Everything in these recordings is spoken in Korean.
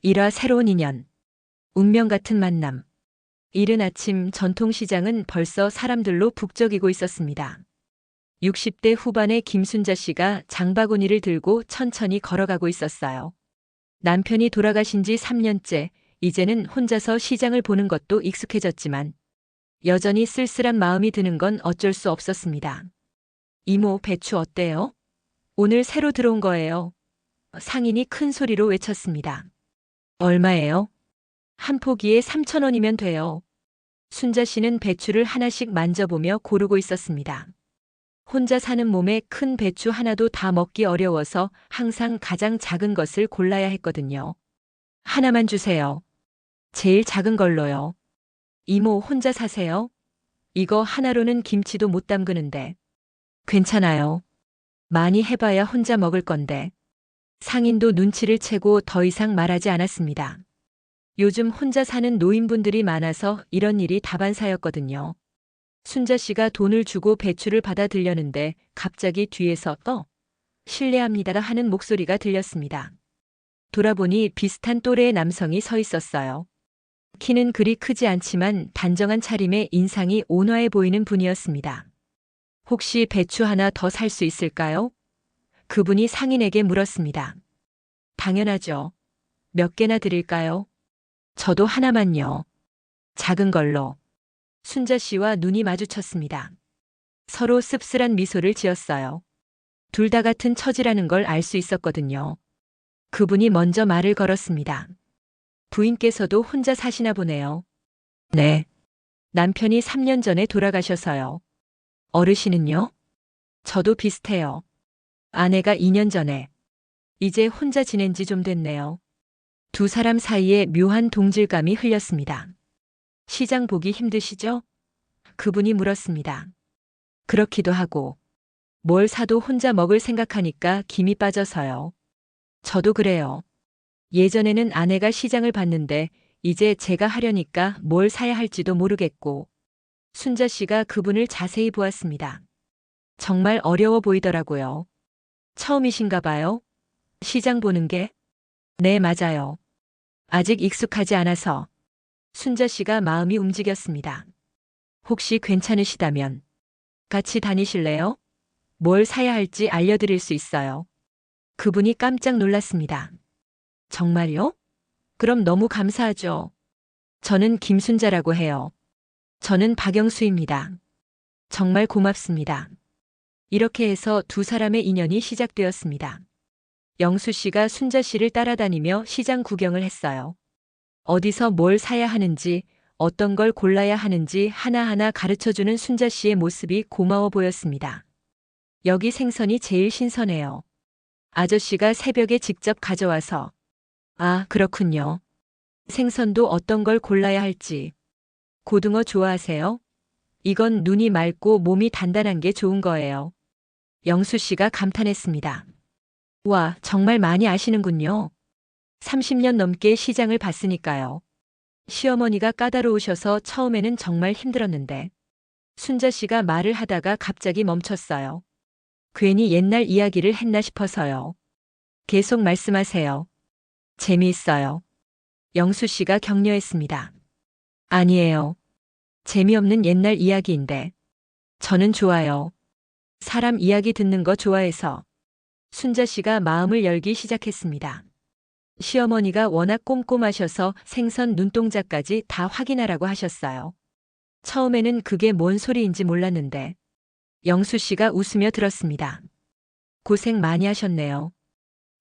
1화 새로운 인연. 운명 같은 만남. 이른 아침 전통시장은 벌써 사람들로 북적이고 있었습니다. 60대 후반의 김순자 씨가 장바구니를 들고 천천히 걸어가고 있었어요. 남편이 돌아가신 지 3년째, 이제는 혼자서 시장을 보는 것도 익숙해졌지만 여전히 쓸쓸한 마음이 드는 건 어쩔 수 없었습니다. 이모, 배추 어때요? 오늘 새로 들어온 거예요. 상인이 큰 소리로 외쳤습니다. 얼마예요? 한 포기에 3,000원이면 돼요. 순자 씨는 배추를 하나씩 만져보며 고르고 있었습니다. 혼자 사는 몸에 큰 배추 하나도 다 먹기 어려워서 항상 가장 작은 것을 골라야 했거든요. 하나만 주세요. 제일 작은 걸로요. 이모, 혼자 사세요? 이거 하나로는 김치도 못 담그는데. 괜찮아요. 많이 해봐야 혼자 먹을 건데. 상인도 눈치를 채고 더 이상 말하지 않았습니다. 요즘 혼자 사는 노인분들이 많아서 이런 일이 다반사였거든요. 순자 씨가 돈을 주고 배추를 받아들려는데 갑자기 뒤에서 실례합니다 하는 목소리가 들렸습니다. 돌아보니 비슷한 또래의 남성이 서 있었어요. 키는 그리 크지 않지만 단정한 차림에 인상이 온화해 보이는 분이었습니다. 혹시 배추 하나 더 살 수 있을까요? 그분이 상인에게 물었습니다. 당연하죠. 몇 개나 드릴까요? 저도 하나만요. 작은 걸로. 순자 씨와 눈이 마주쳤습니다. 서로 씁쓸한 미소를 지었어요. 둘 다 같은 처지라는 걸 알 수 있었거든요. 그분이 먼저 말을 걸었습니다. 부인께서도 혼자 사시나 보네요. 네. 남편이 3년 전에 돌아가셔서요. 어르신은요? 저도 비슷해요. 아내가 2년 전에. 이제 혼자 지낸 지 좀 됐네요. 두 사람 사이에 묘한 동질감이 흘렸습니다. 시장 보기 힘드시죠? 그분이 물었습니다. 그렇기도 하고, 뭘 사도 혼자 먹을 생각하니까 김이 빠져서요. 저도 그래요. 예전에는 아내가 시장을 봤는데 이제 제가 하려니까 뭘 사야 할지도 모르겠고. 순자 씨가 그분을 자세히 보았습니다. 정말 어려워 보이더라고요. 처음이신가 봐요? 시장 보는 게? 네, 맞아요. 아직 익숙하지 않아서. 순자 씨가 마음이 움직였습니다. 혹시 괜찮으시다면 같이 다니실래요? 뭘 사야 할지 알려드릴 수 있어요. 그분이 깜짝 놀랐습니다. 정말요? 그럼 너무 감사하죠. 저는 김순자라고 해요. 저는 박영수입니다. 정말 고맙습니다. 이렇게 해서 두 사람의 인연이 시작되었습니다. 영수 씨가 순자 씨를 따라다니며 시장 구경을 했어요. 어디서 뭘 사야 하는지, 어떤 걸 골라야 하는지 하나하나 가르쳐주는 순자 씨의 모습이 고마워 보였습니다. 여기 생선이 제일 신선해요. 아저씨가 새벽에 직접 가져와서. 아, 그렇군요. 생선도 어떤 걸 골라야 할지. 고등어 좋아하세요? 이건 눈이 맑고 몸이 단단한 게 좋은 거예요. 영수 씨가 감탄했습니다. 와, 정말 많이 아시는군요. 30년 넘게 시장을 봤으니까요. 시어머니가 까다로우셔서 처음에는 정말 힘들었는데. 순자 씨가 말을 하다가 갑자기 멈췄어요. 괜히 옛날 이야기를 했나 싶어서요. 계속 말씀하세요. 재미있어요. 영수 씨가 격려했습니다. 아니에요. 재미없는 옛날 이야기인데. 저는 좋아요. 사람 이야기 듣는 거 좋아해서. 순자 씨가 마음을 열기 시작했습니다. 시어머니가 워낙 꼼꼼하셔서 생선 눈동자까지 다 확인하라고 하셨어요. 처음에는 그게 뭔 소리인지 몰랐는데 영수 씨가 웃으며 들었습니다. 고생 많이 하셨네요.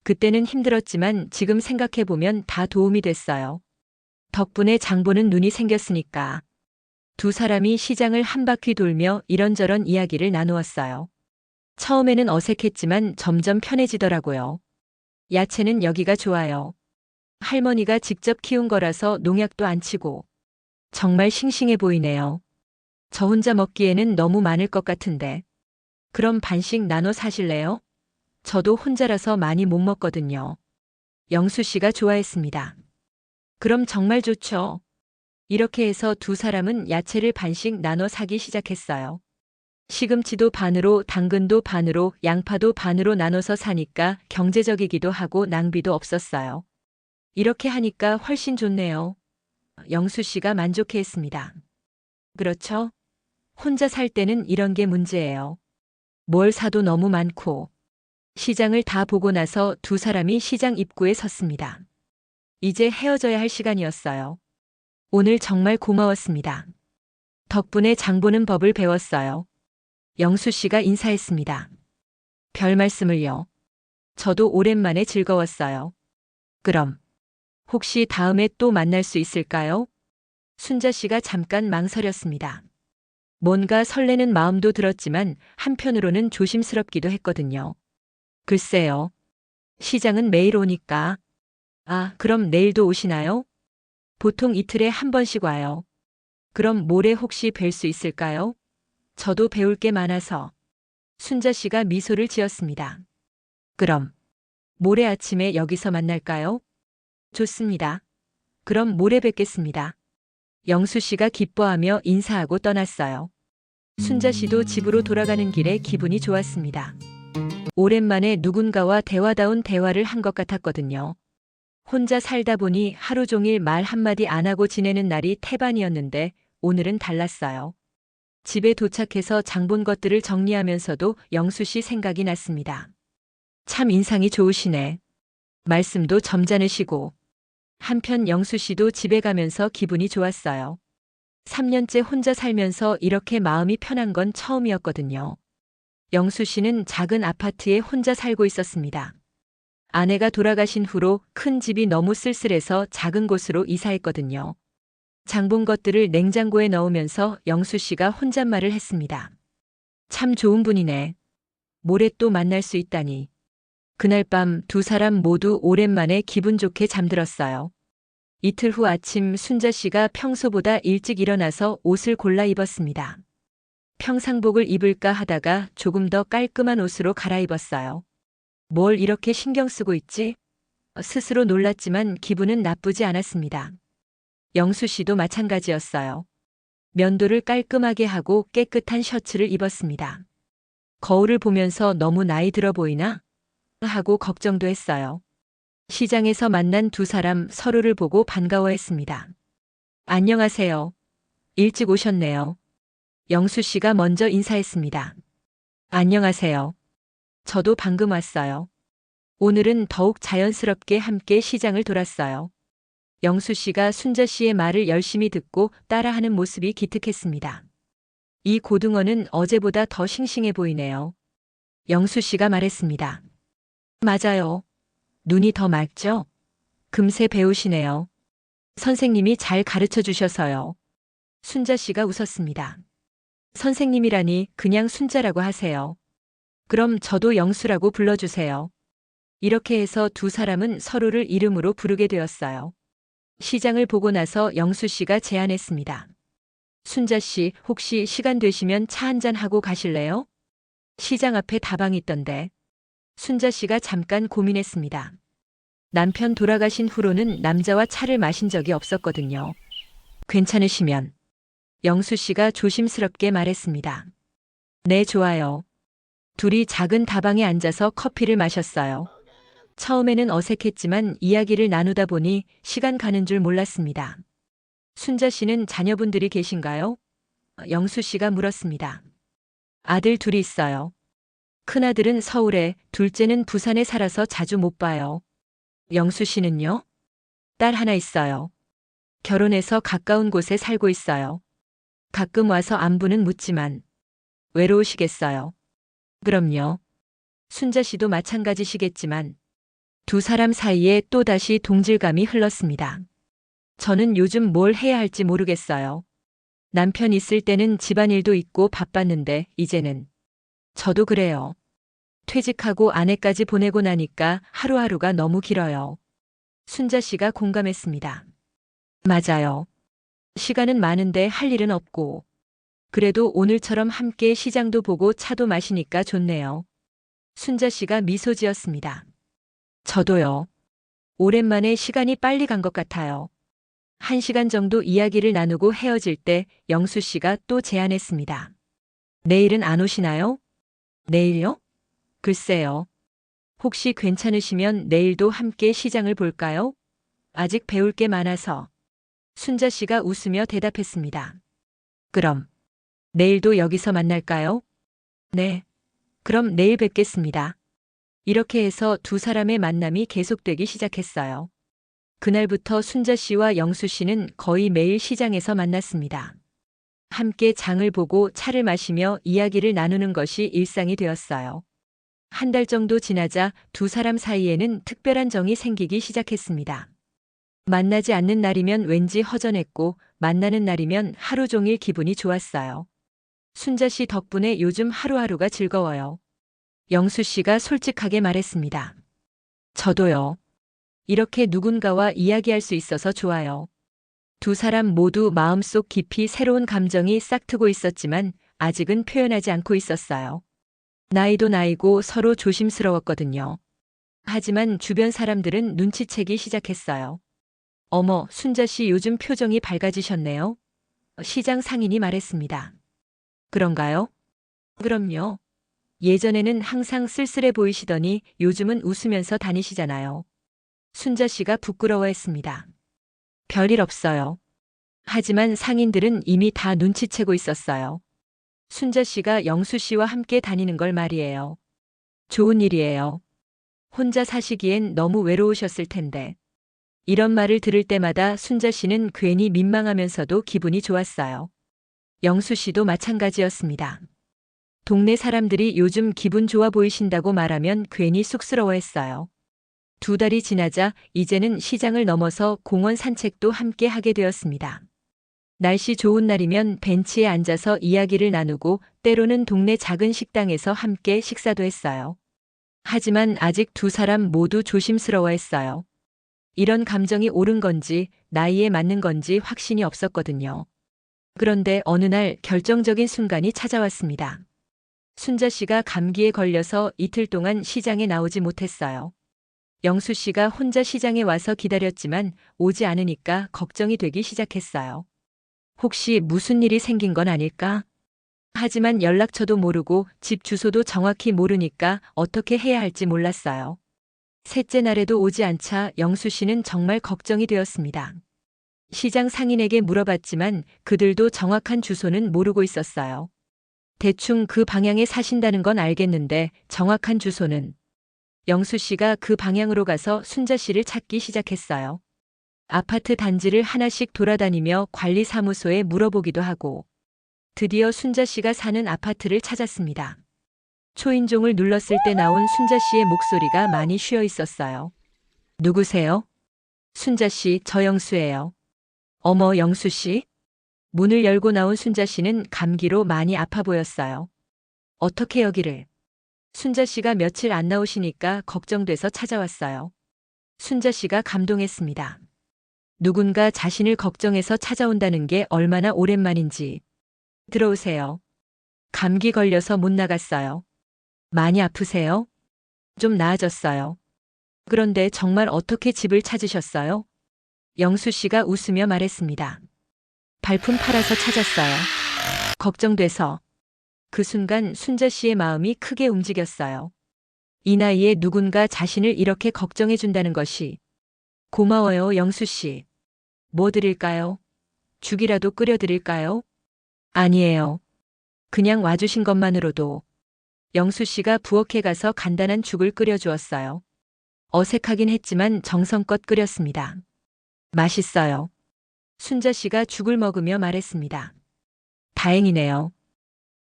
그때는 힘들었지만 지금 생각해보면 다 도움이 됐어요. 덕분에 장 보는 눈이 생겼으니까. 두 사람이 시장을 한 바퀴 돌며 이런저런 이야기를 나누었어요. 처음에는 어색했지만 점점 편해지더라고요. 야채는 여기가 좋아요. 할머니가 직접 키운 거라서 농약도 안 치고. 정말 싱싱해 보이네요. 저 혼자 먹기에는 너무 많을 것 같은데. 그럼 반씩 나눠 사실래요? 저도 혼자라서 많이 못 먹거든요. 영수 씨가 좋아했습니다. 그럼 정말 좋죠. 이렇게 해서 두 사람은 야채를 반씩 나눠 사기 시작했어요. 시금치도 반으로, 당근도 반으로, 양파도 반으로 나눠서 사니까 경제적이기도 하고 낭비도 없었어요. 이렇게 하니까 훨씬 좋네요. 영수 씨가 만족해 했습니다. 그렇죠? 혼자 살 때는 이런 게 문제예요. 뭘 사도 너무 많고. 시장을 다 보고 나서 두 사람이 시장 입구에 섰습니다. 이제 헤어져야 할 시간이었어요. 오늘 정말 고마웠습니다. 덕분에 장 보는 법을 배웠어요. 영수 씨가 인사했습니다. 별 말씀을요. 저도 오랜만에 즐거웠어요. 그럼 혹시 다음에 또 만날 수 있을까요? 순자 씨가 잠깐 망설였습니다. 뭔가 설레는 마음도 들었지만 한편으로는 조심스럽기도 했거든요. 글쎄요. 시장은 매일 오니까. 아, 그럼 내일도 오시나요? 보통 이틀에 한 번씩 와요. 그럼 모레 혹시 뵐 수 있을까요? 저도 배울 게 많아서. 순자 씨가 미소를 지었습니다. 그럼 모레 아침에 여기서 만날까요? 좋습니다. 그럼 모레 뵙겠습니다. 영수 씨가 기뻐하며 인사하고 떠났어요. 순자 씨도 집으로 돌아가는 길에 기분이 좋았습니다. 오랜만에 누군가와 대화다운 대화를 한 것 같았거든요. 혼자 살다 보니 하루 종일 말 한마디 안 하고 지내는 날이 태반이었는데 오늘은 달랐어요. 집에 도착해서 장본 것들을 정리하면서도 영수 씨 생각이 났습니다. 참 인상이 좋으시네. 말씀도 점잖으시고. 한편 영수 씨도 집에 가면서 기분이 좋았어요. 3년째 혼자 살면서 이렇게 마음이 편한 건 처음이었거든요. 영수 씨는 작은 아파트에 혼자 살고 있었습니다. 아내가 돌아가신 후로 큰 집이 너무 쓸쓸해서 작은 곳으로 이사했거든요. 장본 것들을 냉장고에 넣으면서 영수 씨가 혼잣말을 했습니다. 참 좋은 분이네. 모레 또 만날 수 있다니. 그날 밤 두 사람 모두 오랜만에 기분 좋게 잠들었어요. 이틀 후 아침 순자 씨가 평소보다 일찍 일어나서 옷을 골라 입었습니다. 평상복을 입을까 하다가 조금 더 깔끔한 옷으로 갈아입었어요. 뭘 이렇게 신경 쓰고 있지? 스스로 놀랐지만 기분은 나쁘지 않았습니다. 영수 씨도 마찬가지였어요. 면도를 깔끔하게 하고 깨끗한 셔츠를 입었습니다. 거울을 보면서 너무 나이 들어 보이나? 하고 걱정도 했어요. 시장에서 만난 두 사람 서로를 보고 반가워했습니다. 안녕하세요. 일찍 오셨네요. 영수 씨가 먼저 인사했습니다. 안녕하세요. 저도 방금 왔어요. 오늘은 더욱 자연스럽게 함께 시장을 돌았어요. 영수 씨가 순자 씨의 말을 열심히 듣고 따라하는 모습이 기특했습니다. 이 고등어는 어제보다 더 싱싱해 보이네요. 영수 씨가 말했습니다. 맞아요. 눈이 더 맑죠? 금세 배우시네요. 선생님이 잘 가르쳐 주셔서요. 순자 씨가 웃었습니다. 선생님이라니 그냥 순자라고 하세요. 그럼 저도 영수라고 불러주세요. 이렇게 해서 두 사람은 서로를 이름으로 부르게 되었어요. 시장을 보고 나서 영수 씨가 제안했습니다. 순자 씨, 혹시 시간 되시면 차 한잔 하고 가실래요? 시장 앞에 다방이 있던데. 순자 씨가 잠깐 고민했습니다. 남편 돌아가신 후로는 남자와 차를 마신 적이 없었거든요. 괜찮으시면. 영수 씨가 조심스럽게 말했습니다. 네, 좋아요. 둘이 작은 다방에 앉아서 커피를 마셨어요. 처음에는 어색했지만 이야기를 나누다 보니 시간 가는 줄 몰랐습니다. 순자 씨는 자녀분들이 계신가요? 영수 씨가 물었습니다. 아들 둘이 있어요. 큰아들은 서울에, 둘째는 부산에 살아서 자주 못 봐요. 영수 씨는요? 딸 하나 있어요. 결혼해서 가까운 곳에 살고 있어요. 가끔 와서 안부는 묻지만 외로우시겠어요. 그럼요. 순자 씨도 마찬가지시겠지만 두 사람 사이에 또다시 동질감이 흘렀습니다. 저는 요즘 뭘 해야 할지 모르겠어요. 남편 있을 때는 집안일도 있고 바빴는데 이제는 저도 그래요. 퇴직하고 아내까지 보내고 나니까 하루하루가 너무 길어요. 순자 씨가 공감했습니다. 맞아요. 시간은 많은데 할 일은 없고. 그래도 오늘처럼 함께 시장도 보고 차도 마시니까 좋네요. 순자 씨가 미소 지었습니다. 저도요. 오랜만에 시간이 빨리 간 것 같아요. 1시간 정도 이야기를 나누고 헤어질 때 영수 씨가 또 제안했습니다. 내일은 안 오시나요? 내일요? 글쎄요. 혹시 괜찮으시면 내일도 함께 시장을 볼까요? 아직 배울 게 많아서. 순자 씨가 웃으며 대답했습니다. 그럼 내일도 여기서 만날까요? 네. 그럼 내일 뵙겠습니다. 이렇게 해서 두 사람의 만남이 계속되기 시작했어요. 그날부터 순자 씨와 영수 씨는 거의 매일 시장에서 만났습니다. 함께 장을 보고 차를 마시며 이야기를 나누는 것이 일상이 되었어요. 한 달 정도 지나자 두 사람 사이에는 특별한 정이 생기기 시작했습니다. 만나지 않는 날이면 왠지 허전했고 만나는 날이면 하루 종일 기분이 좋았어요. 순자 씨 덕분에 요즘 하루하루가 즐거워요. 영수 씨가 솔직하게 말했습니다. 저도요. 이렇게 누군가와 이야기할 수 있어서 좋아요. 두 사람 모두 마음속 깊이 새로운 감정이 싹트고 있었지만 아직은 표현하지 않고 있었어요. 나이도 나이고 서로 조심스러웠거든요. 하지만 주변 사람들은 눈치채기 시작했어요. 어머, 순자 씨 요즘 표정이 밝아지셨네요. 시장 상인이 말했습니다. 그런가요? 그럼요. 예전에는 항상 쓸쓸해 보이시더니 요즘은 웃으면서 다니시잖아요. 순자 씨가 부끄러워했습니다. 별일 없어요. 하지만 상인들은 이미 다 눈치채고 있었어요. 순자 씨가 영수 씨와 함께 다니는 걸 말이에요. 좋은 일이에요. 혼자 사시기엔 너무 외로우셨을 텐데. 이런 말을 들을 때마다 순자 씨는 괜히 민망하면서도 기분이 좋았어요. 영수 씨도 마찬가지였습니다. 동네 사람들이 요즘 기분 좋아 보이신다고 말하면 괜히 쑥스러워했어요. 두 달이 지나자 이제는 시장을 넘어서 공원 산책도 함께 하게 되었습니다. 날씨 좋은 날이면 벤치에 앉아서 이야기를 나누고 때로는 동네 작은 식당에서 함께 식사도 했어요. 하지만 아직 두 사람 모두 조심스러워했어요. 이런 감정이 옳은 건지 나이에 맞는 건지 확신이 없었거든요. 그런데 어느 날 결정적인 순간이 찾아왔습니다. 순자 씨가 감기에 걸려서 이틀 동안 시장에 나오지 못했어요. 영수 씨가 혼자 시장에 와서 기다렸지만 오지 않으니까 걱정이 되기 시작했어요. 혹시 무슨 일이 생긴 건 아닐까? 하지만 연락처도 모르고 집 주소도 정확히 모르니까 어떻게 해야 할지 몰랐어요. 셋째 날에도 오지 않자 영수 씨는 정말 걱정이 되었습니다. 시장 상인에게 물어봤지만 그들도 정확한 주소는 모르고 있었어요. 대충 그 방향에 사신다는 건 알겠는데 정확한 주소는. 영수 씨가 그 방향으로 가서 순자 씨를 찾기 시작했어요. 아파트 단지를 하나씩 돌아다니며 관리사무소에 물어보기도 하고 드디어 순자 씨가 사는 아파트를 찾았습니다. 초인종을 눌렀을 때 나온 순자 씨의 목소리가 많이 쉬어 있었어요. 누구세요? 순자 씨, 저 영수예요. 어머, 영수 씨? 문을 열고 나온 순자 씨는 감기로 많이 아파 보였어요. 어떻게 여기를? 순자 씨가 며칠 안 나오시니까 걱정돼서 찾아왔어요. 순자 씨가 감동했습니다. 누군가 자신을 걱정해서 찾아온다는 게 얼마나 오랜만인지. 들어오세요. 감기 걸려서 못 나갔어요. 많이 아프세요? 좀 나아졌어요. 그런데 정말 어떻게 집을 찾으셨어요? 영수 씨가 웃으며 말했습니다. 발품 팔아서 찾았어요. 걱정돼서. 그 순간 순자 씨의 마음이 크게 움직였어요. 이 나이에 누군가 자신을 이렇게 걱정해 준다는 것이. 고마워요, 영수 씨. 뭐 드릴까요? 죽이라도 끓여 드릴까요? 아니에요. 그냥 와주신 것만으로도. 영수 씨가 부엌에 가서 간단한 죽을 끓여 주었어요. 어색하긴 했지만 정성껏 끓였습니다. 맛있어요. 순자 씨가 죽을 먹으며 말했습니다. 다행이네요.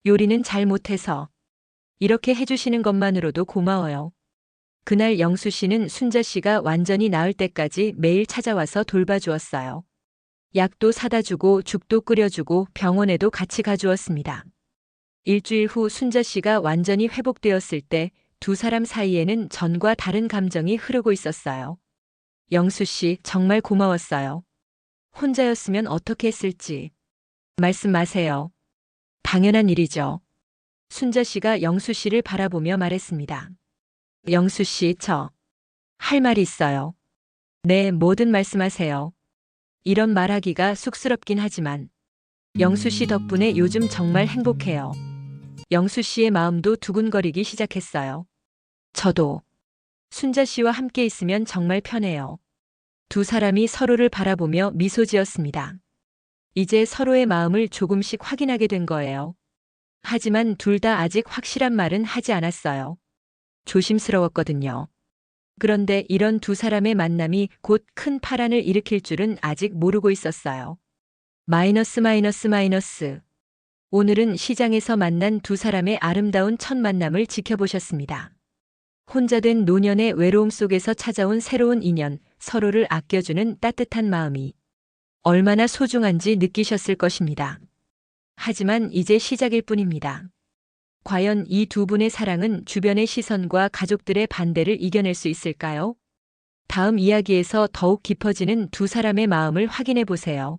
요리는 잘 못해서. 이렇게 해주시는 것만으로도 고마워요. 그날 영수 씨는 순자 씨가 완전히 나을 때까지 매일 찾아와서 돌봐주었어요. 약도 사다 주고 죽도 끓여주고 병원에도 같이 가주었습니다. 일주일 후 순자 씨가 완전히 회복되었을 때 두 사람 사이에는 전과 다른 감정이 흐르고 있었어요. 영수 씨, 정말 고마웠어요. 혼자였으면 어떻게 했을지. 말씀 마세요. 당연한 일이죠. 순자 씨가 영수 씨를 바라보며 말했습니다. 영수 씨, 할 말이 있어요. 네, 뭐든 말씀하세요. 이런 말하기가 쑥스럽긴 하지만 영수 씨 덕분에 요즘 정말 행복해요. 영수 씨의 마음도 두근거리기 시작했어요. 저도 순자 씨와 함께 있으면 정말 편해요. 두 사람이 서로를 바라보며 미소 지었습니다. 이제 서로의 마음을 조금씩 확인하게 된 거예요. 하지만 둘 다 아직 확실한 말은 하지 않았어요. 조심스러웠거든요. 그런데 이런 두 사람의 만남이 곧 큰 파란을 일으킬 줄은 아직 모르고 있었어요. 마이너스 마이너스 마이너스. 오늘은 시장에서 만난 두 사람의 아름다운 첫 만남을 지켜보셨습니다. 혼자 된 노년의 외로움 속에서 찾아온 새로운 인연, 서로를 아껴주는 따뜻한 마음이 얼마나 소중한지 느끼셨을 것입니다. 하지만 이제 시작일 뿐입니다. 과연 이 두 분의 사랑은 주변의 시선과 가족들의 반대를 이겨낼 수 있을까요? 다음 이야기에서 더욱 깊어지는 두 사람의 마음을 확인해 보세요.